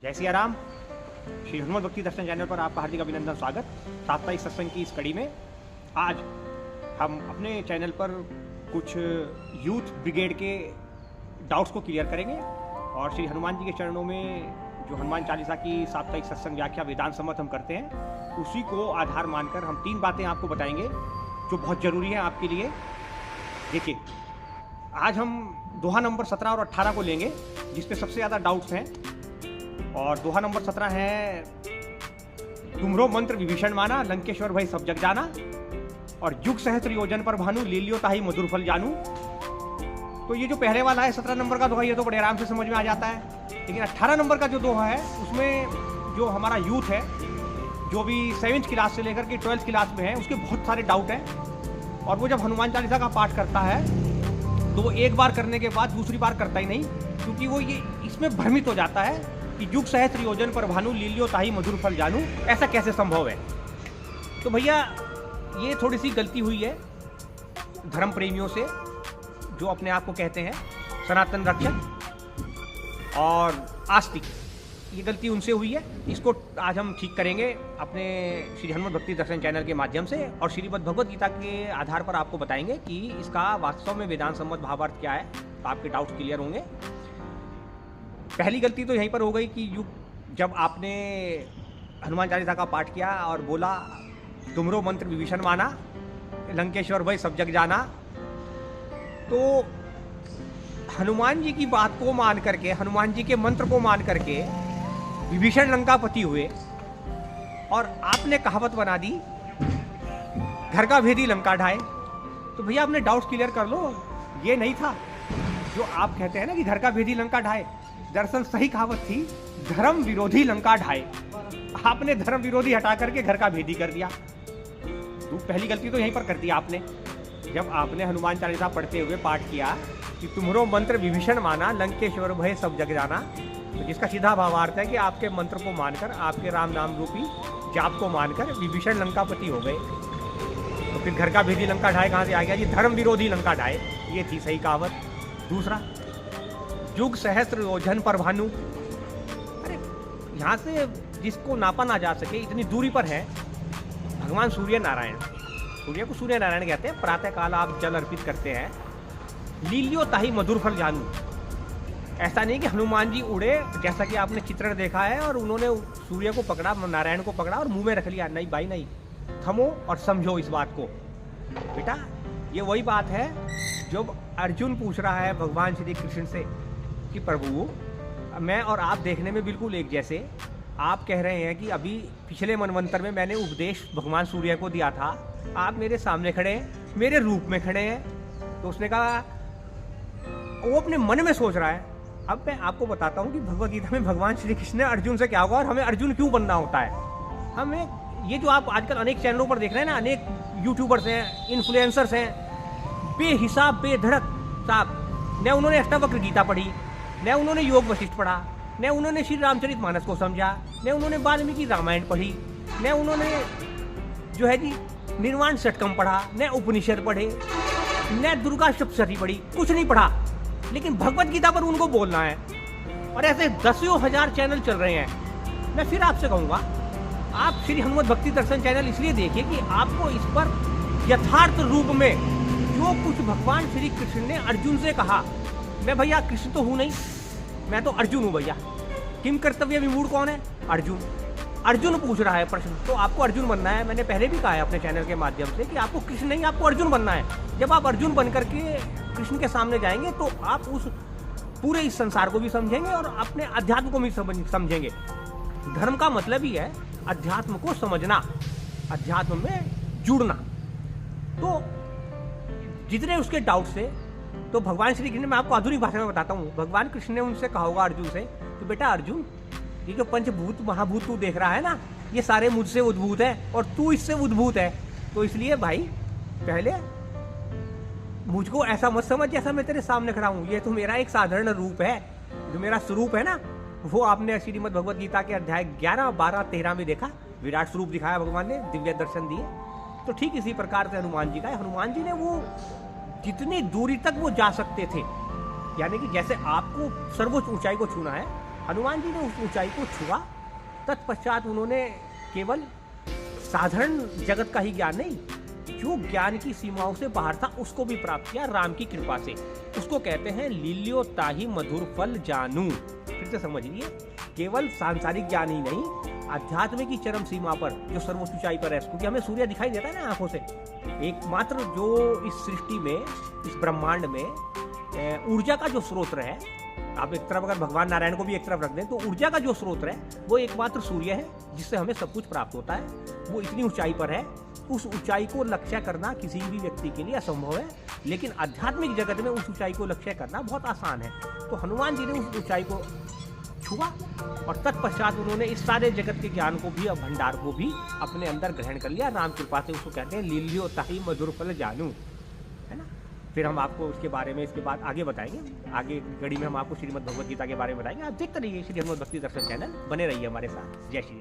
जय सिया राम। श्री हनुमत भक्ति दर्शन चैनल पर आपका हार्दिक अभिनंदन, स्वागत। साप्ताहिक सत्संग की इस कड़ी में आज हम अपने चैनल पर कुछ यूथ ब्रिगेड के डाउट्स को क्लियर करेंगे और श्री हनुमान जी के चरणों में जो हनुमान चालीसा की साप्ताहिक सत्संग व्याख्या वेदांत सम्मत हम करते हैं, उसी को आधार मानकर हम 3 बातें आपको बताएंगे जो बहुत ज़रूरी है आपके लिए। देखिए, आज हम दोहा नंबर 17 और 18 को लेंगे, जिसपे सबसे ज़्यादा डाउट्स हैं। और दोहा नंबर 17 है, तुमरो मंत्र विभीषण माना, लंकेश्वर भई सब जग जाना, और युग सहस्त्र योजन पर भानु, ले लियो ताही मधुर फल जानू। तो ये जो पहले वाला है 17 नंबर का दोहा, ये तो बड़े आराम से समझ में आ जाता है। लेकिन 18 नंबर का जो दोहा है, उसमें जो हमारा यूथ है, जो भी 7th क्लास से लेकर के 12th क्लास में है, उसके बहुत सारे डाउट हैं। और वो जब हनुमान चालीसा का पाठ करता है तो वो एक बार करने के बाद दूसरी बार करता ही नहीं, क्योंकि वो ये इसमें भ्रमित हो जाता है कि युग सहस्त्र योजन पर भानु, लीलियो ताही मधुर फल जानू, ऐसा कैसे संभव है। तो भैया, ये थोड़ी सी गलती हुई है धर्म प्रेमियों से, जो अपने आप को कहते हैं सनातन रक्षक और आस्तिक। ये गलती उनसे हुई है। इसको आज हम ठीक करेंगे अपने श्री हनुमत भक्ति दर्शन चैनल के माध्यम से, और श्रीमद् भगवद गीता के आधार पर आपको बताएंगे कि इसका वास्तव में वेदांत सम्मत भावार्थ क्या है। तो आपके डाउट्स क्लियर होंगे। पहली गलती तो यहीं पर हो गई कि जब आपने हनुमान चालीसा का पाठ किया और बोला तुमरो मंत्र विभीषण माना, लंकेश्वर भई सब जग जाना, तो हनुमान जी की बात को मान करके, हनुमान जी के मंत्र को मान करके विभीषण लंकापति हुए, और आपने कहावत बना दी घर का भेदी लंका ढाए। तो भैया, आपने डाउट्स क्लियर कर लो। ये नहीं था जो आप कहते हैं ना कि घर का भेदी लंका ढाए। दरअसल सही कहावत थी, धर्म विरोधी लंका ढाए। आपने धर्म विरोधी हटा करके घर का भेदी कर दिया। तो पहली गलती तो यहीं पर कर दी आपने, जब आपने हनुमान चालीसा पढ़ते हुए पाठ किया कि तुमरो मंत्र विभीषण माना, लंकेश्वर भय सब जग जाना। तो जिसका सीधा भावार्थ है कि आपके मंत्र को मानकर, आपके राम नाम रूपी जाप को मानकर विभीषण लंकापति हो गए। तो फिर घर का भेदी लंका ढाए कहाँ से आ गया जी? धर्म विरोधी लंका ढाए, ये थी सही कहावत। दूसरा, युग सहस्त्र योजन पर भानु। अरे, यहाँ से जिसको नापा ना जा सके, इतनी दूरी पर है भगवान सूर्य नारायण। सूर्य को सूर्य नारायण कहते हैं। प्रातः काल आप जल अर्पित करते हैं। लीलियो ताही मधुर फल जानू। ऐसा नहीं कि हनुमान जी उड़े, जैसा कि आपने चित्रण देखा है, और उन्होंने सूर्य को पकड़ा, नारायण को पकड़ा और मुंह में रख लिया। नहीं भाई, नहीं। थमो और समझो इस बात को। बेटा, ये वही बात है जब अर्जुन पूछ रहा है भगवान श्री कृष्ण से कि प्रभु, मैं और आप देखने में बिल्कुल एक जैसे। आप कह रहे हैं कि अभी पिछले मनवंतर में मैंने उपदेश भगवान सूर्य को दिया था, आप मेरे सामने खड़े हैं, मेरे रूप में खड़े हैं। तो उसने कहा, वो अपने मन में सोच रहा है। अब मैं आपको बताता हूँ कि भगवद गीता में भगवान श्री कृष्ण ने अर्जुन से क्या होगा और हमें अर्जुन क्यों बनना होता है। हमें ये जो आप आजकल अनेक चैनलों पर देख रहे हैं ना, अनेक यूट्यूबर्स हैं, इन्फ्लुएंसर्स हैं, बेहिसाब बेधड़क साहब, न उन्होंने अष्टावक्र गीता पढ़ी, न उन्होंने योग वशिष्ठ पढ़ा, न उन्होंने श्री रामचरितमानस को समझा, न उन्होंने वाल्मीकि रामायण पढ़ी, न उन्होंने जो है जी निर्वाण षटकम पढ़ा, न उपनिषद पढ़े, न दुर्गा सप्तशती पढ़ी, कुछ नहीं पढ़ा। लेकिन भगवत गीता पर उनको बोलना है। और ऐसे दसियों हजार चैनल चल रहे हैं। मैं फिर आपसे कहूँगा, आप श्री हनुमत भक्ति दर्शन चैनल इसलिए देखिए कि आपको इस पर यथार्थ रूप में जो कुछ भगवान श्री कृष्ण ने अर्जुन से कहा। मैं भैया कृष्ण तो हूँ नहीं, मैं तो अर्जुन हूँ भैया। किम कर्तव्य विमूढ़ कौन है? अर्जुन। अर्जुन पूछ रहा है प्रश्न, तो आपको अर्जुन बनना है। मैंने पहले भी कहा है अपने चैनल के माध्यम से कि आपको कृष्ण नहीं, आपको अर्जुन बनना है। जब आप अर्जुन बन करके कृष्ण के सामने जाएंगे तो आप उस पूरे इस संसार को भी समझेंगे और अपने अध्यात्म को भी समझेंगे। धर्म का मतलब ही है अध्यात्म को समझना, अध्यात्म में जुड़ना। तो जितने उसके डाउट्स थे, तो भगवान श्री कृष्ण, मैं आपको आधुनिक भाषा में बताता हूँ, भगवान कृष्ण ने उनसे कहा होगा अर्जुन से कि बेटा अर्जुन, ये जो पंचभूत महाभूत तू देख रहा है ना, ये सारे मुझसे उद्भूत है और तू इससे उद्भूत है। तो इसलिए भाई, पहले मुझको ऐसा मत समझ जैसा मैं तेरे सामने खड़ा हूँ। ये तो मेरा एक साधारण रूप है, जो मेरा स्वरूप है ना, वो आपने श्रीमद् भगवद गीता के अध्याय 11, 12, 13 में देखा। विराट स्वरूप दिखाया भगवान ने, दिव्य दर्शन दिए। तो ठीक इसी प्रकार से हनुमान जी का है। हनुमान जी ने वो जितनी दूरी तक वो जा सकते थे, यानी कि जैसे आपको सर्वोच्च ऊंचाई को छूना है, हनुमान जी ने उस ऊंचाई को छुआ, तत्पश्चात उन्होंने केवल साधारण जगत का ही ज्ञान नहीं, जो ज्ञान की सीमाओं से बाहर था उसको भी प्राप्त किया राम की कृपा से। उसको कहते हैं लील्यो ताहि मधुर फल जानू। फिर से समझिए, केवल सांसारिक ज्ञान ही नहीं, अध्यात्म की चरम सीमा पर जो सर्वोच्च ऊंचाई पर है, क्योंकि हमें सूर्य दिखाई देता है ना आंखों से, एकमात्र जो इस सृष्टि में, इस ब्रह्मांड में ऊर्जा का जो स्रोत है, आप एक तरफ अगर भगवान नारायण को भी एक तरफ रख दें तो ऊर्जा का जो स्रोत है वो एकमात्र सूर्य है, जिससे हमें सब कुछ प्राप्त होता है। वो इतनी ऊंचाई पर है, उस ऊंचाई को लक्ष्य करना किसी भी व्यक्ति के लिए असंभव है, लेकिन आध्यात्मिक जगत में उस ऊंचाई को लक्ष्य करना बहुत आसान है। तो हनुमान जी ने उस ऊंचाई को छुआ और तत्पश्चात उन्होंने इस सारे जगत के ज्ञान को भी, भंडार को भी अपने अंदर ग्रहण कर लिया राम कृपा से। उसको कहते हैं लील्यो ताहि मधुर फल जानू, है ना। फिर हम आपको उसके बारे में इसके बाद आगे बताएंगे, आगे कड़ी में हम आपको श्रीमद् भगवद गीता के बारे में बताएंगे। आप देखते रहिए श्री हनुमत भक्ति दर्शन चैनल, बने रहिए हमारे साथ। जय श्री